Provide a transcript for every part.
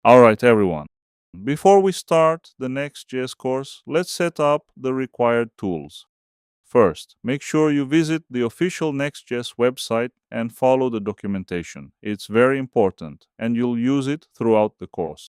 Alright everyone, before we start the Next.js course, let's set up the required tools. First, make sure you visit the official Next.js website and follow the documentation. It's very important, and you'll use it throughout the course.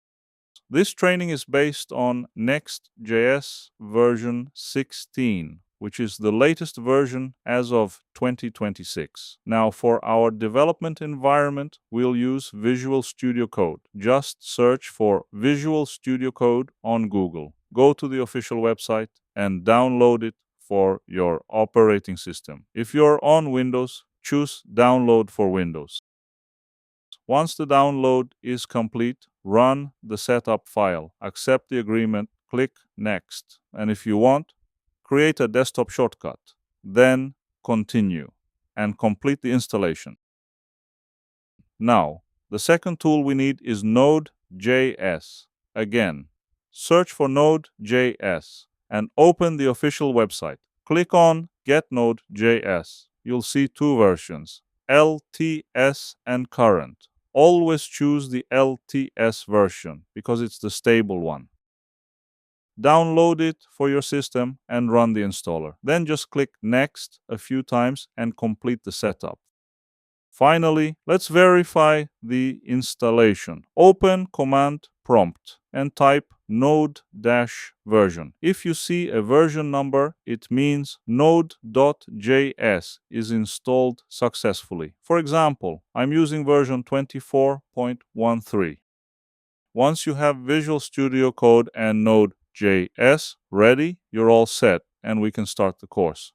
This training is based on Next.js version 16, which is the latest version as of 2026. Now, for our development environment, we'll use Visual Studio Code. Just search for Visual Studio Code on Google. Go to the official website and download it for your operating system. If you're on Windows, choose Download for Windows. Once the download is complete, run the setup file, accept the agreement, click Next, and if you want, create a desktop shortcut. Then continue and complete the installation. Now, the second tool we need is Node.js. Again, search for Node.js and open the official website. Click on Get Node.js. You'll see two versions, LTS and Current. Always choose the LTS version because it's the stable one. Download it for your system and run the installer. Then just click Next a few times and complete the setup. Finally, let's verify the installation. Open Command Prompt and type Node-version. If you see a version number, it means Node.js is installed successfully. For example, I'm using version 24.13. Once you have Visual Studio Code and Node.js ready, you're all set and we can start the course.